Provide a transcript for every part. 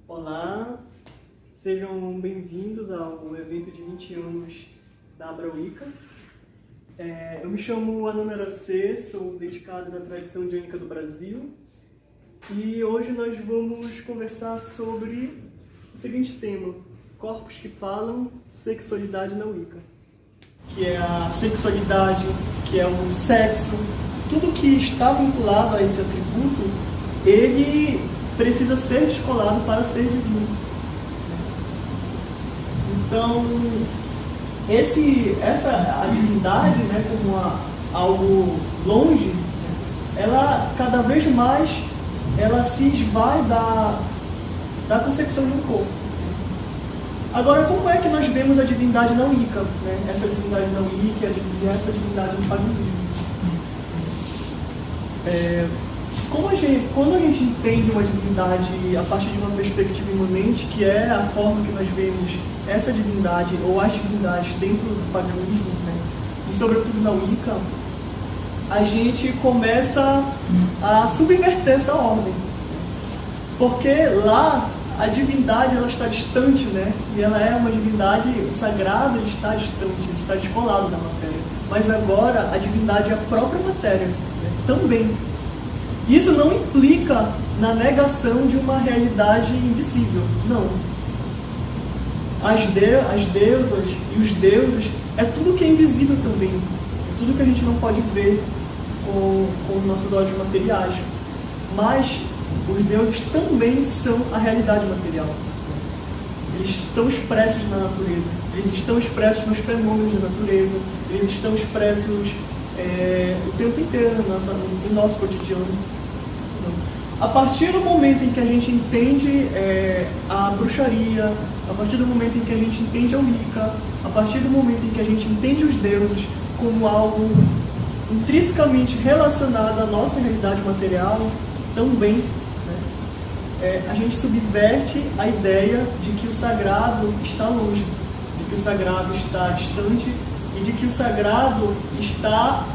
Olá, sejam bem-vindos ao evento de 20 anos da Abrauíca. Eu me chamo Anan Aracê, sou dedicado da tradição indiânica do Brasil e hoje nós vamos conversar sobre o seguinte tema: corpos que falam, sexualidade na Wicca, que é a sexualidade, que é o sexo, tudo que está vinculado a esse atributo, ele precisa ser descolado para ser divino. Então, a divindade, como algo longe, ela cada vez mais ela se esvai da concepção de um corpo. Agora, como é que nós vemos a divindade na Wicca? Essa divindade na Wicca e essa divindade no paganismo. Quando a gente entende uma divindade a partir de uma perspectiva imanente, que é a forma que nós vemos essa divindade ou as divindades dentro do paganismo, e sobretudo na Wicca, a gente começa a subverter essa ordem. Porque lá a divindade ela está distante, e ela é uma divindade, o sagrado está distante, está descolado da matéria. Mas agora a divindade é a própria matéria, também. Isso não implica na negação de uma realidade invisível, não. As deusas e os deuses é tudo que é invisível também, é tudo que a gente não pode ver com nossos olhos materiais. Mas os deuses também são a realidade material. Eles estão expressos na natureza, eles estão expressos nos fenômenos da natureza, eles estão expressos o tempo inteiro no nosso cotidiano. A partir do momento em que a gente entende a bruxaria, a partir do momento em que a gente entende a Wicca, a partir do momento em que a gente entende os deuses como algo intrinsecamente relacionado à nossa realidade material, também, a gente subverte a ideia de que o sagrado está longe, de que o sagrado está distante e de que o sagrado está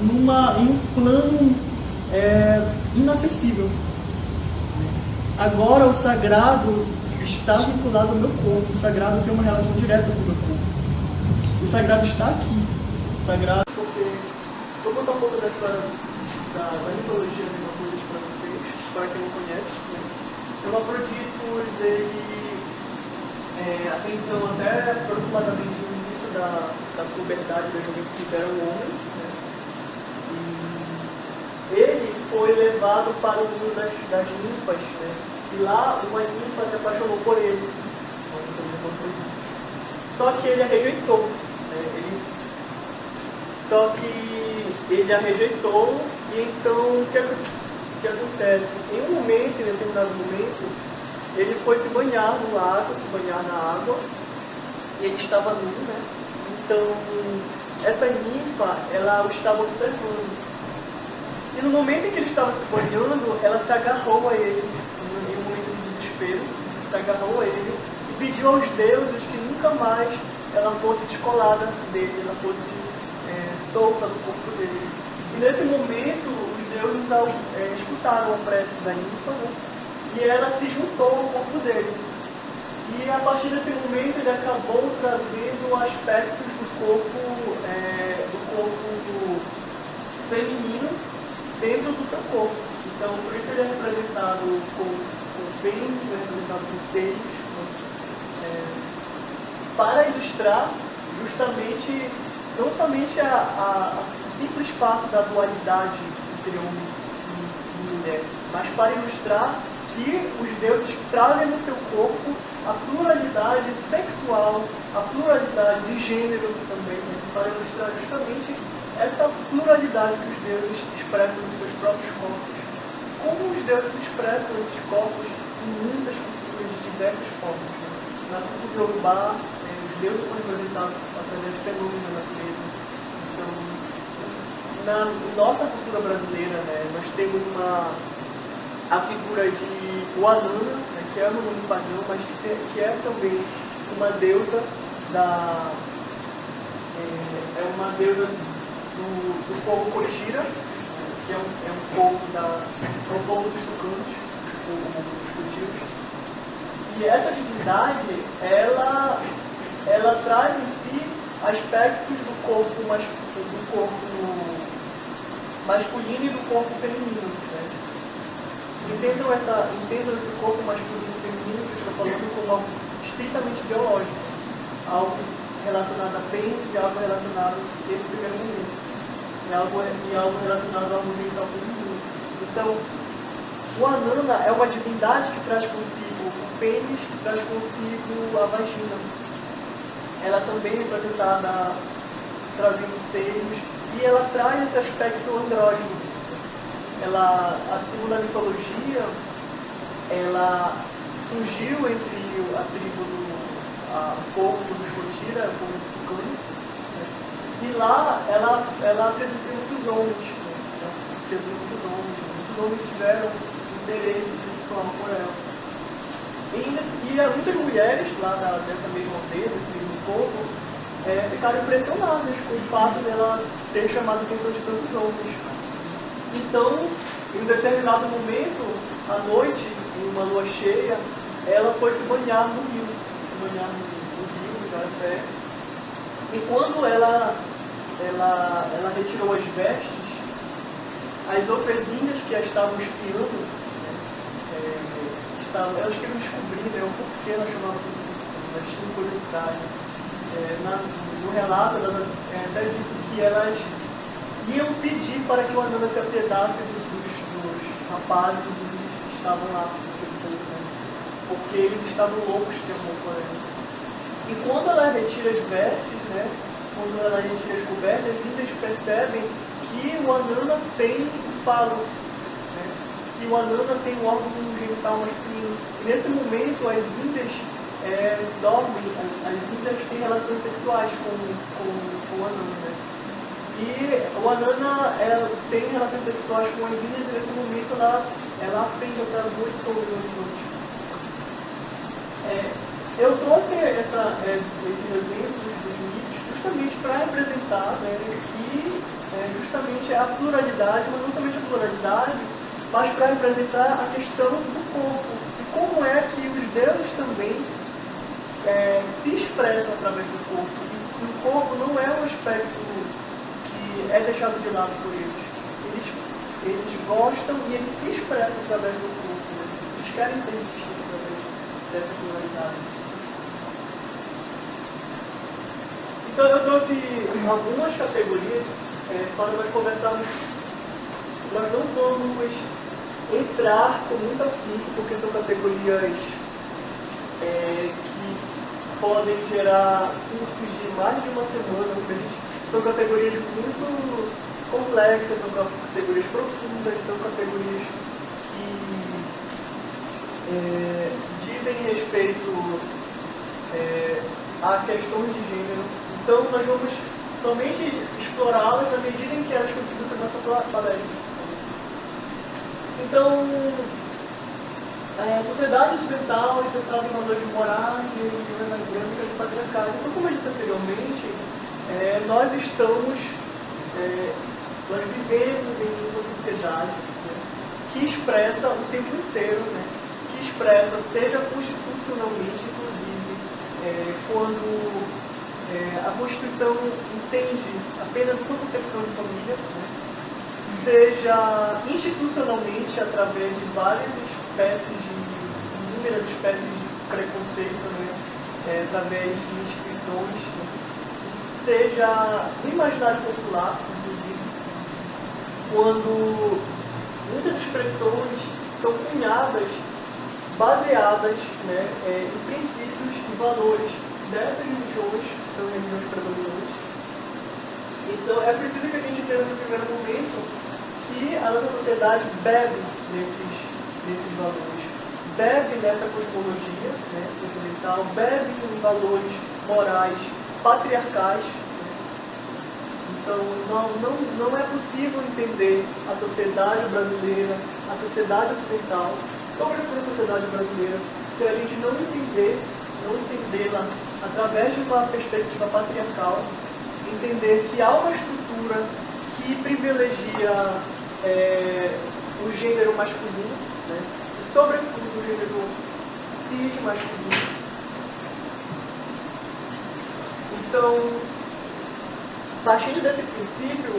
em um plano inacessível. Agora o sagrado está vinculado ao meu corpo, o sagrado tem uma relação direta com o meu corpo. O sagrado está aqui. O sagrado, porque vou contar um pouco da história da mitologia de Hermafroditos para vocês, para quem não conhece. Hermafroditos, ele até então, até aproximadamente no início da puberdade da juventude, era um homem, ele foi levado para o mundo das ninfas, e lá uma ninfa se apaixonou por ele. Só que ele a rejeitou. Ele a rejeitou, e então o que acontece? Em determinado momento, ele foi se banhar no lago, se banhar na água, e ele estava nu, Então, essa ninfa, ela o estava observando. E no momento em que ele estava se banhando, ela se agarrou a ele, em um momento de desespero, se agarrou a ele e pediu aos deuses que nunca mais ela fosse descolada dele, ela fosse solta do corpo dele. E nesse momento, os deuses escutaram a prece da ninfa, e ela se juntou ao corpo dele. E a partir desse momento, ele acabou trazendo aspectos do corpo feminino dentro do seu corpo. Então, por isso ele é representado com pênis, representado com seios, para ilustrar justamente, não somente o simples fato da dualidade entre homem e mulher, mas para ilustrar que os deuses trazem no seu corpo a pluralidade sexual, a pluralidade de gênero também, para ilustrar justamente essa pluralidade que os deuses expressam nos seus próprios corpos. Como os deuses expressam esses corpos em muitas culturas de diversas formas. Na cultura Yorubá, os deuses são representados através de fenômenos da natureza. Então, na nossa cultura brasileira, nós temos a figura de Oanana, que é no mundo pagão, mas que é também uma deusa uma deusa do povo Kojira, que é um povo dos tucanos, os povos fugidos. E essa divindade, ela traz em si aspectos do corpo masculino e do corpo feminino. Né? Entendam esse corpo masculino e feminino que eu estou falando como algo estritamente biológico, algo relacionado a pênis e algo relacionado a esse primeiro momento, e algo relacionado ao genital feminino. Então, o Anana é uma divindade que traz consigo o pênis, que traz consigo a vagina. Ela também é representada trazendo seios, e ela traz esse aspecto andrógeno. Segundo a mitologia, ela surgiu entre a tribo do povo dos Kotira, o povo tucano, né? E lá ela seduziu muitos homens, né? Muitos homens tiveram interesse sexual por ela. E muitas mulheres lá dessa mesma aldeia, desse mesmo povo, ficaram impressionadas com o fato dela ter chamado a atenção de tantos homens. Então, em um determinado momento, à noite, em uma lua cheia, ela foi se banhar no rio, no Garapé. E quando ela retirou as vestes, as outras índias que a estavam espiando, elas queriam descobrir, né, o porquê ela chamava tudo isso, elas tinham curiosidade. No relato, elas até dito que elas iam pedir para que o Anana se apiedasse dos rapazes que estavam lá, porque eles estavam loucos de amor por ela. E quando ela retira as vestes, né, quando ela retira as cobertas, as índias percebem que o Anana tem um falo, né, que o Anana tem um órgão genital masculino. E nesse momento, as índias dormem, as índias têm relações sexuais com o Anana. Né? E o Anana tem relações sexuais com as índias e nesse momento ela acende aquela luz sobre o horizonte. Eu trouxe esses exemplos dos mitos justamente para representar, né, que justamente a pluralidade, mas não somente a pluralidade, mas para representar a questão do corpo. E como é que os deuses também se expressam através do corpo. E o corpo não é um aspecto que é deixado de lado por eles. Eles gostam e eles se expressam através do corpo. Eles querem ser distintos através dessa pluralidade. Então eu trouxe algumas categorias para nós conversarmos. Nós não vamos entrar com muito afinco, porque são categorias que podem gerar cursos de mais de uma semana. São categorias muito complexas, são categorias profundas, são categorias que dizem respeito a questões de gênero. Então nós vamos somente explorá-las na medida em que elas contribuem para a nossa palestra. Então, a sociedade ocidental, você sabe, valores morais e dinâmicas de patriarcais. Então, como eu disse anteriormente, nós vivemos em uma sociedade, né, que expressa o tempo inteiro, né, que expressa, seja constitucionalmente, inclusive, quando a Constituição entende apenas uma concepção de família, né, seja institucionalmente através de inúmeras espécies de preconceito, né, através de instituições, né, seja no imaginário popular, inclusive, quando muitas expressões são cunhadas, baseadas, né, em princípios e valores dessas religiões, que são religiões predominantes. Então é preciso que a gente entenda no primeiro momento que a nossa sociedade bebe nesses valores, bebe nessa cosmologia, né, ocidental, bebe em valores morais patriarcais. Né? Então não é possível entender a sociedade brasileira, a sociedade ocidental, sobretudo a sociedade brasileira, se a gente não entendê-la através de uma perspectiva patriarcal, entender que há uma estrutura que privilegia o gênero masculino, né? E sobretudo o gênero cismasculino. Então, partindo desse princípio,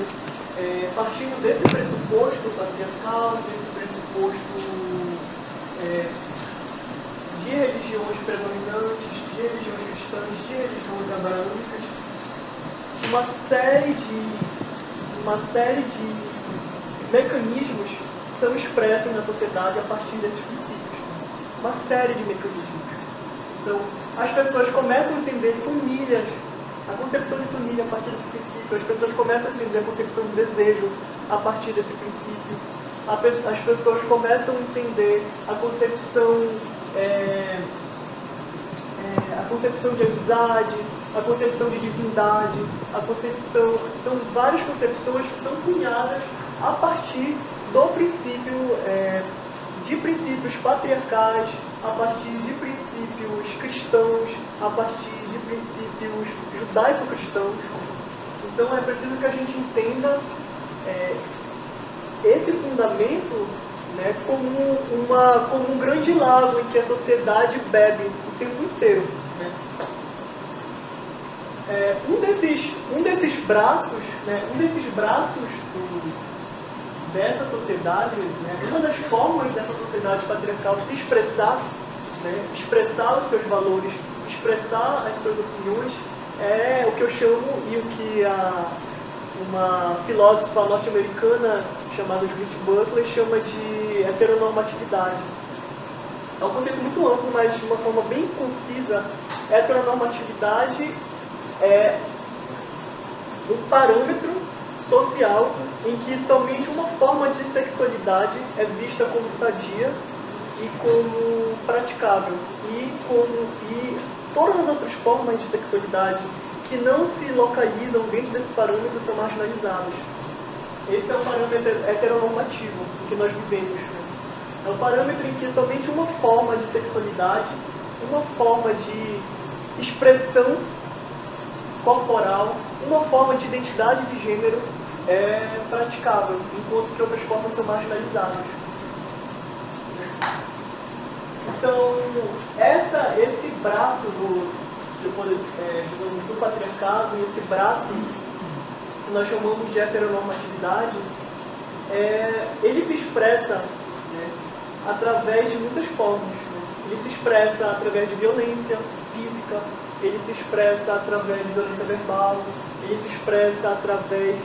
partindo desse pressuposto patriarcal, desse pressuposto de religiões predominantes, de religiões cristãs, de religiões abraâmicas, uma série de mecanismos que são expressos na sociedade a partir desses princípios. Uma série de mecanismos. Então, as pessoas começam a entender famílias, a concepção de família a partir desse princípio. As pessoas começam a entender a concepção de desejo a partir desse princípio. As pessoas começam a entender a concepção de amizade, a concepção de divindade, são várias concepções que são cunhadas a partir do princípio, de princípios patriarcais, a partir de princípios cristãos, a partir de princípios judaico-cristãos. Então é preciso que a gente entenda esse fundamento, né, como um grande lago em que a sociedade bebe o tempo inteiro. Né? Um desses braços dessa sociedade, né, uma das formas dessa sociedade patriarcal se expressar, né, expressar os seus valores, expressar as suas opiniões, é o que eu chamo, e o que uma filósofa norte-americana chamada Judith Butler chama de heteronormatividade. É um conceito muito amplo, mas de uma forma bem concisa, heteronormatividade é um parâmetro social em que somente uma forma de sexualidade é vista como sadia e como praticável, e todas as outras formas de sexualidade que não se localizam dentro desse parâmetro são marginalizadas. Esse é o parâmetro heteronormativo em que nós vivemos. Né? É um parâmetro em que somente uma forma de sexualidade, uma forma de expressão corporal, uma forma de identidade de gênero é praticável, enquanto que outras formas são marginalizadas. Então, esse braço do patriarcado, esse braço que nós chamamos de heteronormatividade, ele se expressa, né, através de muitas formas. Né? Ele se expressa através de violência física, ele se expressa através de violência verbal, ele se expressa através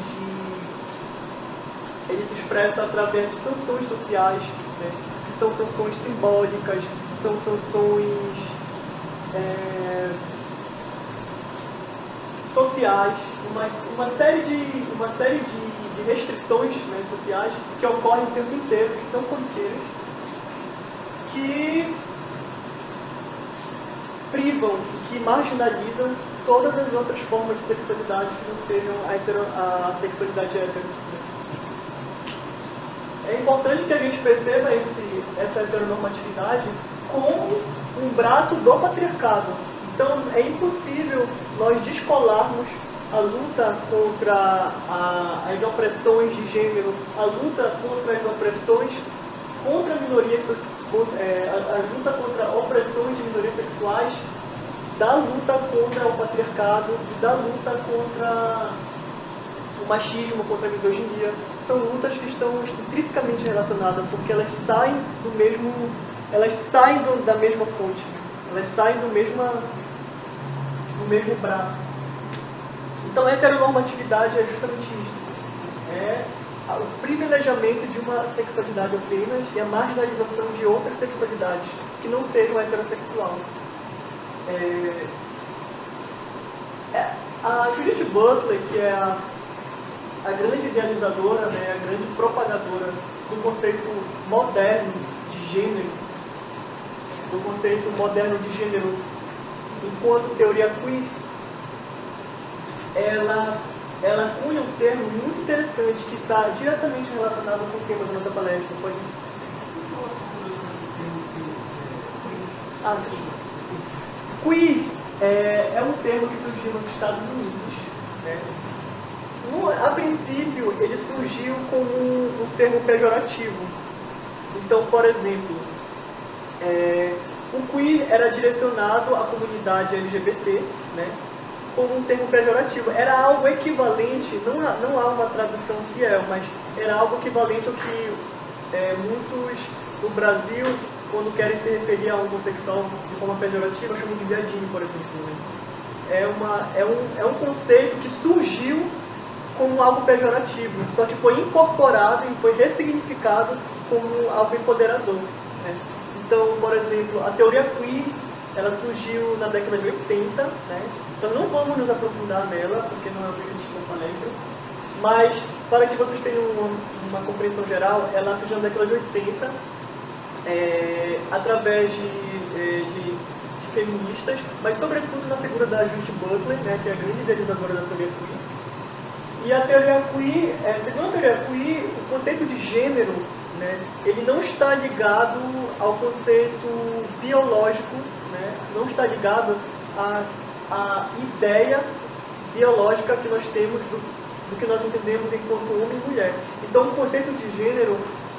de sanções sociais, né? Que são sanções simbólicas, são sanções sociais, uma série de restrições, né, sociais que ocorrem o tempo inteiro, que são corriqueiras, que privam, que marginalizam todas as outras formas de sexualidade que não sejam a sexualidade hétero. É importante que a gente perceba essa heteronormatividade como um braço do patriarcado. Então, é impossível nós descolarmos a luta contra as opressões de gênero, a luta contra as opressões contra minorias, a luta contra opressões de minorias sexuais, da luta contra o patriarcado e da luta contra o machismo, contra a misoginia. São lutas que estão intrinsecamente relacionadas, porque elas saem da mesma fonte, elas saem do mesmo braço. Então, a heteronormatividade é justamente isso. É o privilegiamento de uma sexualidade apenas e a marginalização de outras sexualidades que não sejam heterossexual. A Judith Butler, que é a grande idealizadora, né, a grande propagadora do conceito moderno de gênero, enquanto teoria queer, ela cunha um termo muito interessante que está diretamente relacionado com o tema da nossa palestra. Pode ir? Sim. Queer é um termo que surgiu nos Estados Unidos. Né? A princípio, ele surgiu como um termo pejorativo. Então, por exemplo, O queer era direcionado à comunidade LGBT, né, como um termo pejorativo. Era algo equivalente, não há uma tradução fiel, mas era algo equivalente ao que muitos no Brasil, quando querem se referir a um homossexual de forma pejorativa, chamam de viadinho, por exemplo. Né? É um conceito que surgiu como algo pejorativo, só que foi incorporado e foi ressignificado como algo empoderador. Né? Então, por exemplo, a teoria queer, ela surgiu na década de 80, né? Então não vamos nos aprofundar nela, porque não é o objetivo da palestra, mas para que vocês tenham uma compreensão geral, ela surgiu na década de 80, através de feministas, mas sobretudo na figura da Judith Butler, né, que é a grande idealizadora da teoria queer. E a teoria queer, segundo a teoria queer, o conceito de gênero, né, ele não está ligado ao conceito biológico, né, não está ligado à ideia biológica que nós temos do que nós entendemos enquanto homem e mulher. Então, o conceito de gênero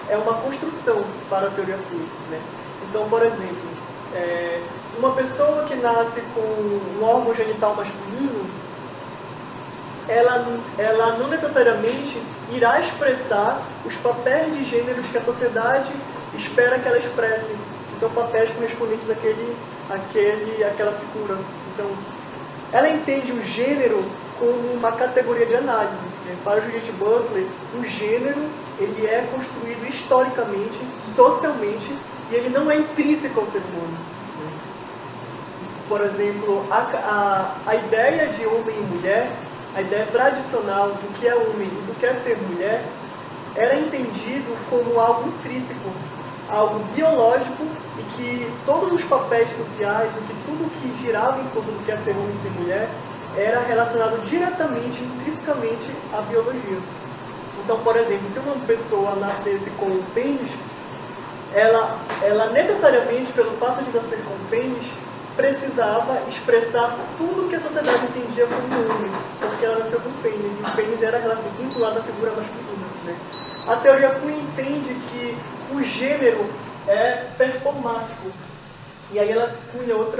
é uma construção para a teoria queer. Né? Então, por exemplo, uma pessoa que nasce com um órgão genital masculino, ela não necessariamente irá expressar os papéis de gêneros que a sociedade espera que ela expresse, que são papéis correspondentes àquela figura. Então, ela entende o gênero como uma categoria de análise. Né? Para Judith Butler, o gênero ele é construído historicamente, socialmente, e ele não é intrínseco ao ser humano. Né? Por exemplo, a ideia de homem e mulher, a ideia tradicional do que é homem e do que é ser mulher, era entendido como algo intrínseco, algo biológico, e que todos os papéis sociais e que tudo que girava em torno do que é ser homem e ser mulher era relacionado diretamente, intrinsecamente à biologia. Então, por exemplo, se uma pessoa nascesse com um pênis, ela necessariamente, pelo fato de nascer com um pênis, precisava expressar tudo que a sociedade entendia como homem, porque ela nasceu com um pênis, e o pênis era vinculado à figura masculina. Né? A teoria queer entende que o gênero é performático, e aí ela cunha outro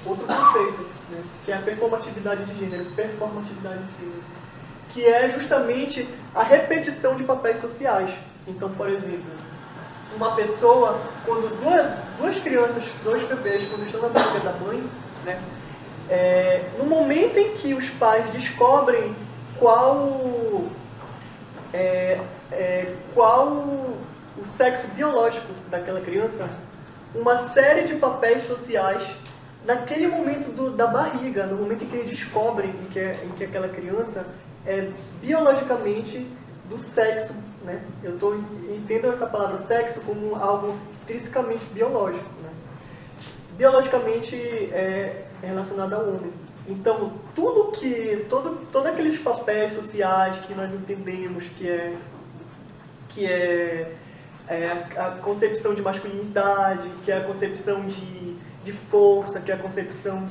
conceito, né? Que é a performatividade de gênero, que é justamente a repetição de papéis sociais. Então, por exemplo, uma pessoa, quando duas crianças, dois bebês, quando estão na barriga da mãe, né, no momento em que os pais descobrem qual o sexo biológico daquela criança, uma série de papéis sociais, naquele momento da barriga, no momento em que eles descobrem em que aquela criança é biologicamente do sexo, né? Entendo essa palavra sexo como algo intrinsecamente biológico, né? Biologicamente é relacionado ao homem. Então, todos aqueles papéis sociais que nós entendemos que é a concepção de masculinidade, que é a concepção de força, que é a concepção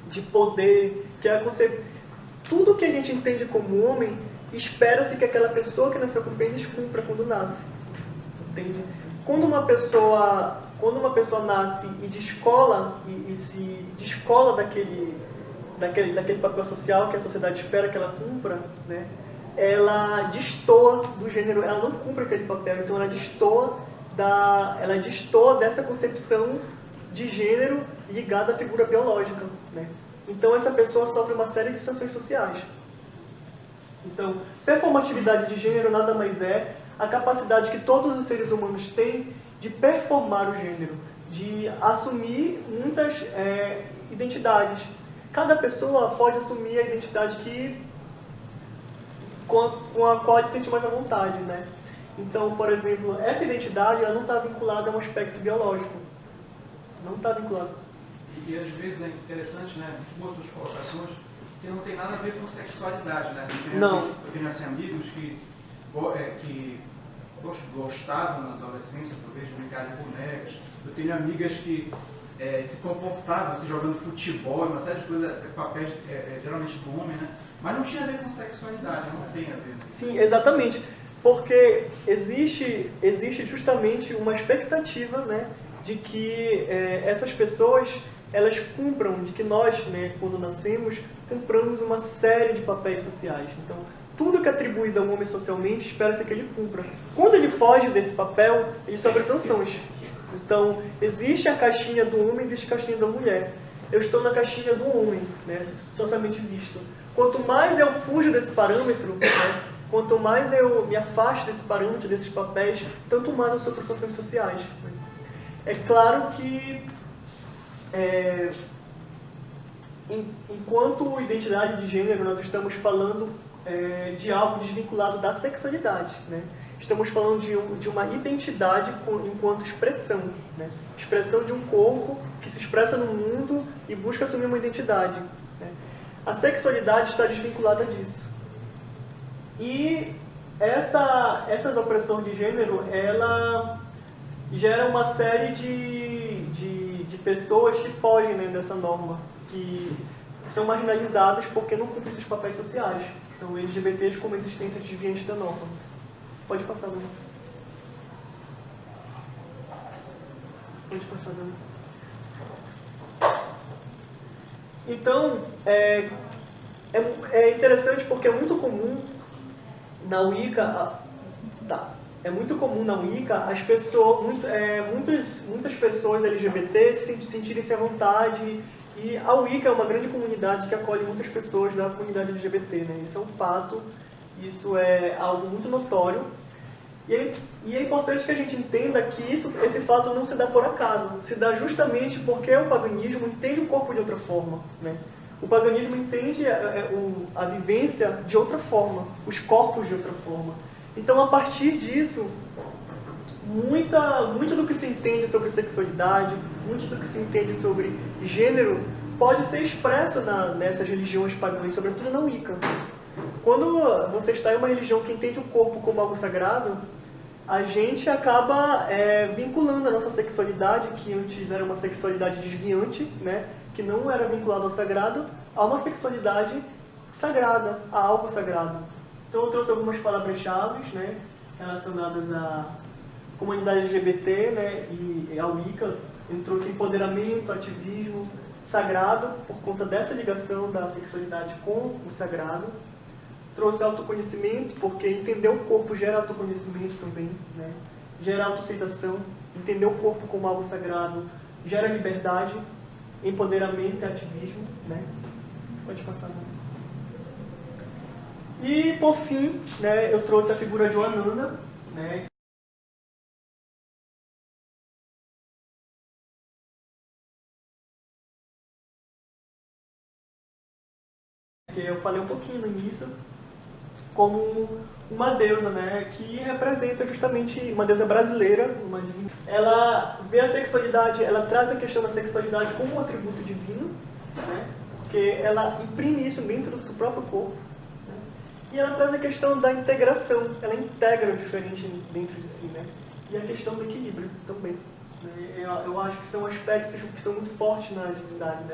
de poder, que é tudo que a gente entende como homem, espera-se que aquela pessoa que nasceu com pênis cumpra quando nasce. Entende? Quando uma pessoa nasce e descola, e se descola daquele papel social que a sociedade espera que ela cumpra, né? Ela destoa do gênero, ela não cumpre aquele papel, então ela destoa dessa concepção de gênero ligada à figura biológica, né? Então essa pessoa sofre uma série de sanções sociais. Então, performatividade de gênero nada mais é a capacidade que todos os seres humanos têm de performar o gênero, de assumir muitas identidades. Cada pessoa pode assumir a identidade com a qual se sente mais à vontade, né? Então, por exemplo, essa identidade ela não está vinculada a um aspecto biológico. Não está vinculada. E às vezes é interessante, né, outras colocações, que não tem nada a ver com sexualidade, né? Eu tenho assim, amigos que gostavam na adolescência, talvez, de brincar de bonecas. Eu tenho amigas que se comportavam, assim, jogando futebol, uma série de coisas, papéis geralmente do homem, né? Mas não tinha a ver com sexualidade, não tem a ver. Sim, exatamente. Porque existe justamente uma expectativa, né, de que essas pessoas elas cumpram, de que nós, né, quando nascemos, cumpramos uma série de papéis sociais. Então, tudo que é atribuído ao homem socialmente, espera-se que ele cumpra. Quando ele foge desse papel, ele sofre sanções. Então, existe a caixinha do homem, existe a caixinha da mulher. Eu estou na caixinha do homem, né, socialmente visto. Quanto mais eu fujo desse parâmetro, né, quanto mais eu me afasto desse parâmetro, desses papéis, tanto mais eu sofro sanções sociais. Né. É claro que, enquanto identidade de gênero, nós estamos falando de algo desvinculado da sexualidade, né? Estamos falando de uma identidade enquanto expressão, né? Expressão de um corpo que se expressa no mundo e busca assumir uma identidade, né? A sexualidade está desvinculada disso. E essas opressões de gênero, ela gera uma série de pessoas que fogem, né, dessa norma, que são marginalizadas porque não cumprem esses papéis sociais. Então, LGBTs como existência desviante da norma. Pode passar, Dona. Pode passar, Dona. Então, é interessante porque é muito comum na Wicca, é muito comum na Wicca as pessoas, muitas pessoas LGBT sentirem-se à vontade, e a Wicca é uma grande comunidade que acolhe muitas pessoas da comunidade LGBT, né? Isso é um fato, isso é algo muito notório, e é importante que a gente entenda que esse fato não se dá por acaso, se dá justamente porque o paganismo entende o corpo de outra forma, né? O paganismo entende a vivência de outra forma, os corpos de outra forma. Então, a partir disso, muito do que se entende sobre sexualidade, muito do que se entende sobre gênero, pode ser expresso nessas religiões pagãs, sobretudo na Wicca. Quando você está em uma religião que entende o corpo como algo sagrado, a gente acaba vinculando a nossa sexualidade, que antes era uma sexualidade desviante, né, que não era vinculada ao sagrado, a uma sexualidade sagrada, a algo sagrado. Então eu trouxe algumas palavras-chave, né, relacionadas à comunidade LGBT, né, e à Wicca. Ele trouxe empoderamento, ativismo, sagrado, por conta dessa ligação da sexualidade com o sagrado. Trouxe autoconhecimento, porque entender o corpo gera autoconhecimento também, né, gera autoaceitação. Entender o corpo como algo sagrado gera liberdade, empoderamento e ativismo, né. Pode passar, né? E, por fim, né, eu trouxe a figura de Joanana, né, que eu falei um pouquinho no início, como uma deusa, né, que representa justamente uma deusa brasileira, ela vê a sexualidade, ela traz a questão da sexualidade como um atributo divino, né, porque ela imprime isso dentro do seu próprio corpo. E ela traz a questão da integração, ela integra o diferente dentro de si, né? E a questão do equilíbrio também. Né? Eu acho que são aspectos que são muito fortes na divindade,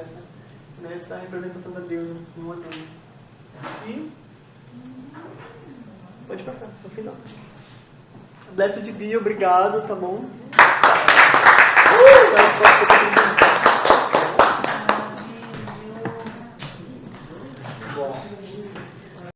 nessa representação da deusa no Anão. E pode passar, no final. Blessed be, obrigado, tá bom?